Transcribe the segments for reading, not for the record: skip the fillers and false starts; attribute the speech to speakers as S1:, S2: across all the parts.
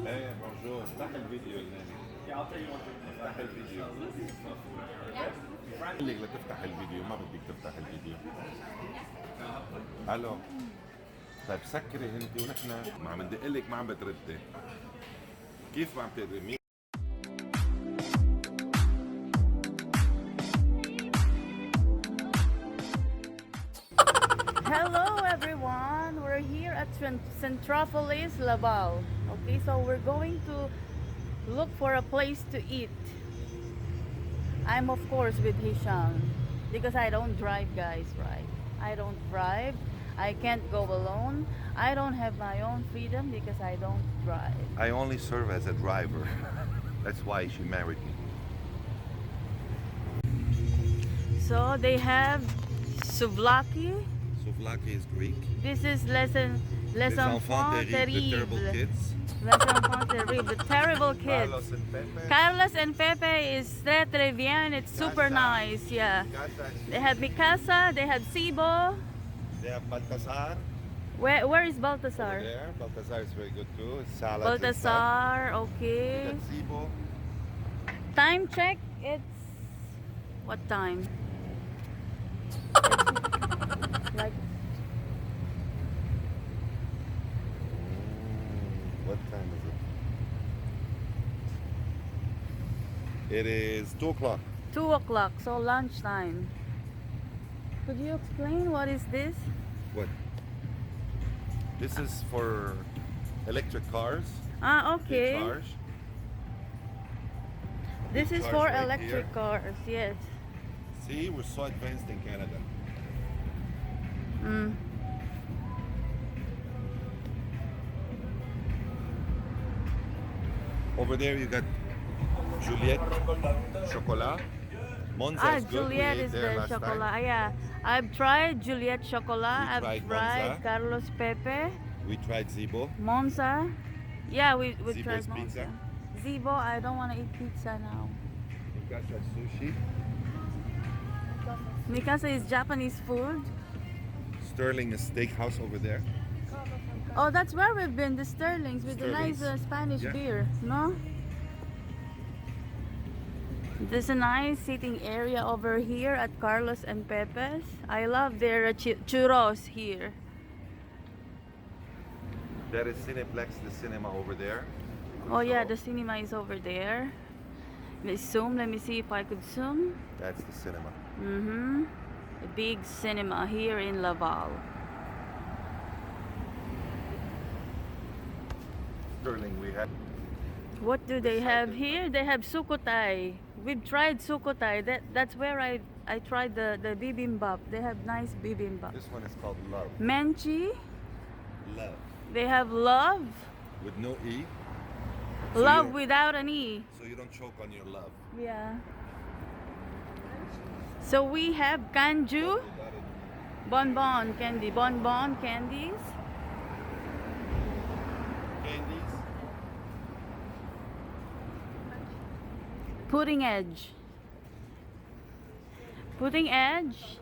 S1: ايه بونجور افتح الفيديو الثاني افتح الفيديو قال لك لتفتح الفيديو ما بدك تفتح الفيديو الو طيب سكري انت ونحن ما عم ندق لك ما عم بتردي كيف ما عم تقدري مين
S2: Hello everyone, we're here at Centrpolis, Laval. Okay, so we're going to look for a place to eat. I'm of course with Hisham because I don't drive, guys, right? I don't drive. I can't go alone. I don't have my own freedom because I don't drive.
S1: I only serve as a driver. That's why she married me.
S2: So they have souvlaki.
S1: Souvlaki is Greek.
S2: This is les enfants terribles.
S1: The terrible kids.
S2: Les enfants terribles, the terrible kids.
S1: Carlos and Pepe.
S2: Carlos and Pepe is très bien. It's super nice, yeah. They have Mikasa, they have Sibo.
S1: They have Baltasar.
S2: Where is Baltasar?
S1: Over there. Baltasar is very good too. It's salads.
S2: Baltasar, okay.
S1: And stuff. Sibo.
S2: Time check, it's what time? Like
S1: what time is it? It is 2 o'clock.
S2: 2 o'clock, so lunchtime. Could you explain what is this?
S1: What? This is for electric cars.
S2: Ah,
S1: They
S2: okay.
S1: charge.
S2: This
S1: They
S2: is
S1: charge
S2: for
S1: right
S2: electric
S1: here.
S2: cars, yes.
S1: See, we're so advanced in Canada.
S2: Mm.
S1: Over there you got Juliet Chocolat. Monza
S2: Ah,
S1: is good.
S2: Juliet
S1: We ate
S2: is
S1: there
S2: the
S1: last
S2: chocolate.
S1: time.
S2: Yeah, I've tried Juliet chocolate.
S1: We
S2: I've
S1: tried
S2: tried
S1: Monza.
S2: Carlos Pepe,
S1: We tried Zibo.
S2: Monza. Yeah, we
S1: Zibo's
S2: tried Monza.
S1: pizza.
S2: Zibo, I don't want to eat pizza now.
S1: Mikasa sushi.
S2: Mikasa is Japanese food.
S1: Sterling is steakhouse over there.
S2: Oh, that's where we've been, the Sterlings with the nice
S1: Sterling's.
S2: Spanish
S1: Yeah.
S2: beer, no? There's a nice sitting area over here at Carlos and Pepe's. I love their churros here.
S1: That is Cineplex, the cinema over there.
S2: Oh yeah,
S1: So,
S2: the cinema is over there. Let's zoom. Let me see if I could zoom.
S1: That's the cinema.
S2: Mm-hmm. A big cinema here in Laval.
S1: Sterling we had.
S2: What do they have here? They have sukotai. We've tried sukotai. That's where I tried the bibimbap. They have nice bibimbap.
S1: This one is called Love.
S2: Menchi.
S1: Love.
S2: They have love.
S1: With no E. So you
S2: Love
S1: don't-
S2: without an E.
S1: So you don't choke on your love.
S2: Yeah. So we have kanju, bonbon candy, bonbon candies.
S1: Candies.
S2: Pudding edge. Pudding edge.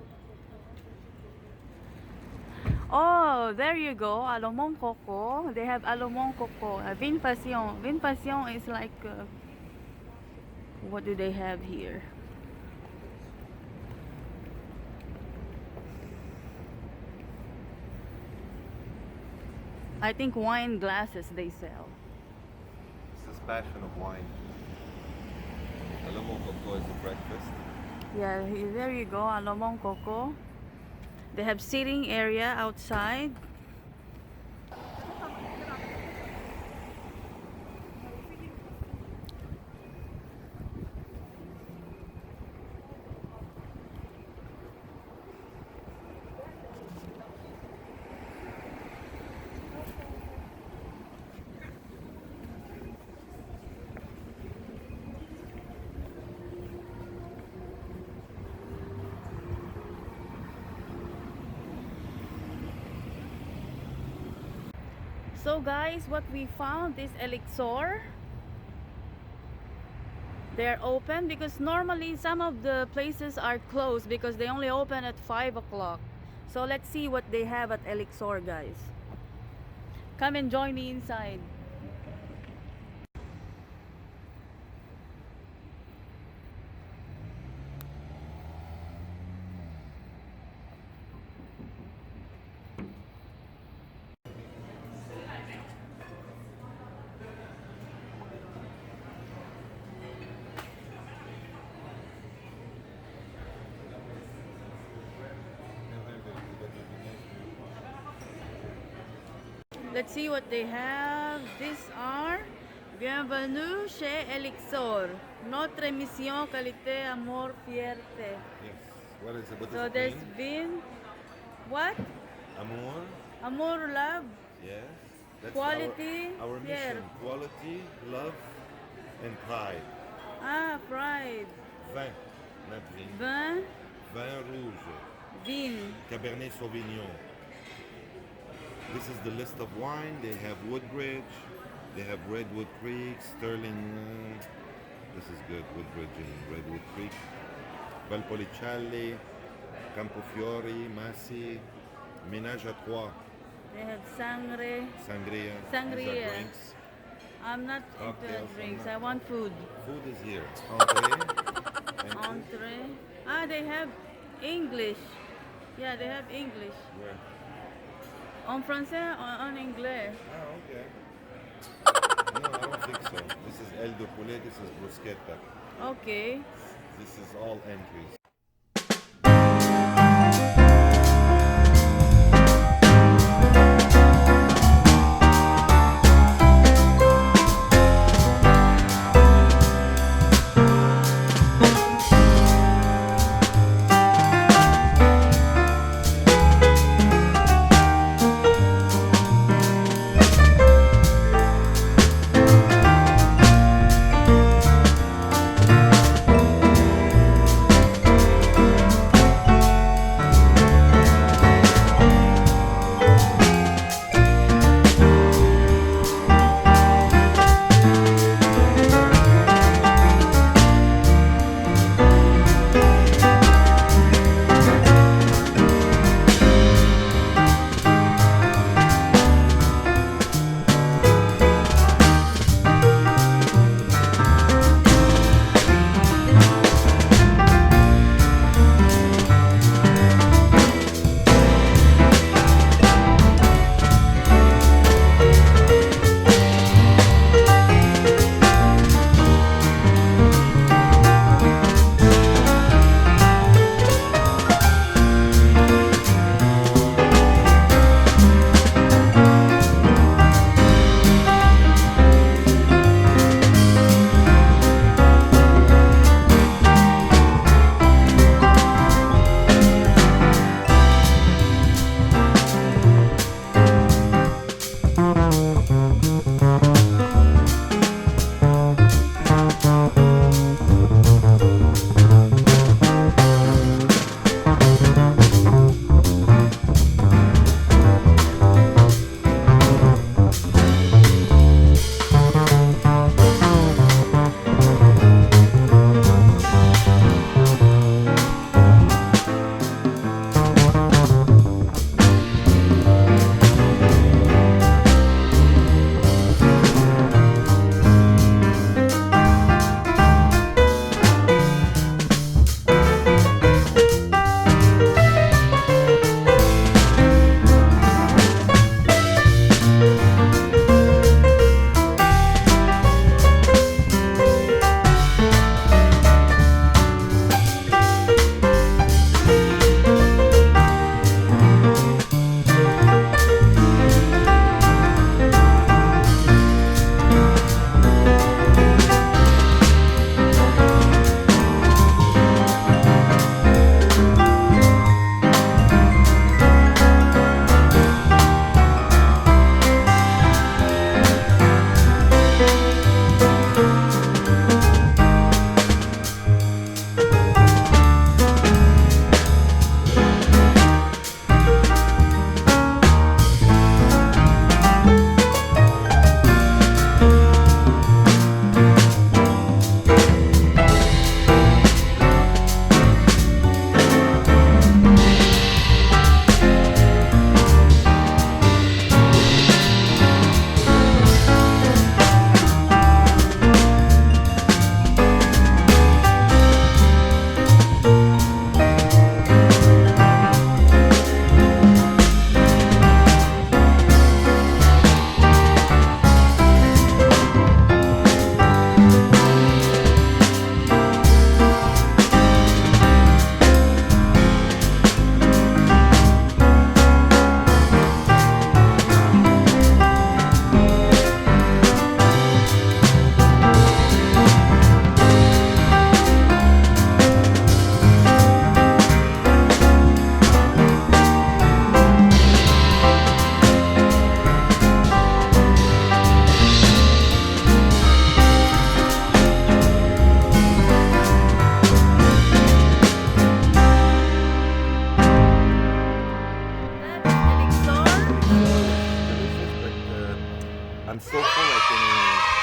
S2: Oh, there you go. Alumon coco. They have alumon coco. Vin passion. Vin passion is like. What do they have here? I think wine glasses they sell.
S1: This is passion of wine. Alamon coco is the breakfast.
S2: Yeah, there you go, Alomon Coco. They have seating area outside. So guys, what we found is Elixor. They're open because normally some of the places are closed because they only open at 5 o'clock. So let's see what they have at Elixor, guys. Come and join me inside. Let's see what they have. These are Bienvenue chez Elixor. Notre mission, qualité, amour, fierté.
S1: Yes. What is it? What
S2: So
S1: does it
S2: there's
S1: mean?
S2: been what?
S1: Amour.
S2: Amour, love,
S1: Yes. That's
S2: quality,
S1: our
S2: fier.
S1: mission. Quality, love, and pride.
S2: Ah, pride.
S1: Vin. Not vin.
S2: Vin,
S1: Vin rouge.
S2: vin.
S1: Cabernet Sauvignon. This is the list of wine. They have Woodbridge. They have Redwood Creek, Sterling. This is good. Woodbridge and Redwood Creek. Valpolicella, Campofiori, Massi, Ménage à Trois,
S2: They have sangre.
S1: Sangria.
S2: Sangria.
S1: These are drinks.
S2: I'm not into
S1: Cocktails,
S2: drinks.
S1: I'm
S2: I want food.
S1: Food is here. Entree. And
S2: Entree. Ah, they have English. Yeah, they have English.
S1: where?
S2: En français or en anglais?
S1: Oh, okay. No, I don't think so. This is El de Poulet. This is Bruschetta.
S2: Okay.
S1: This is all entries. I'm so full I can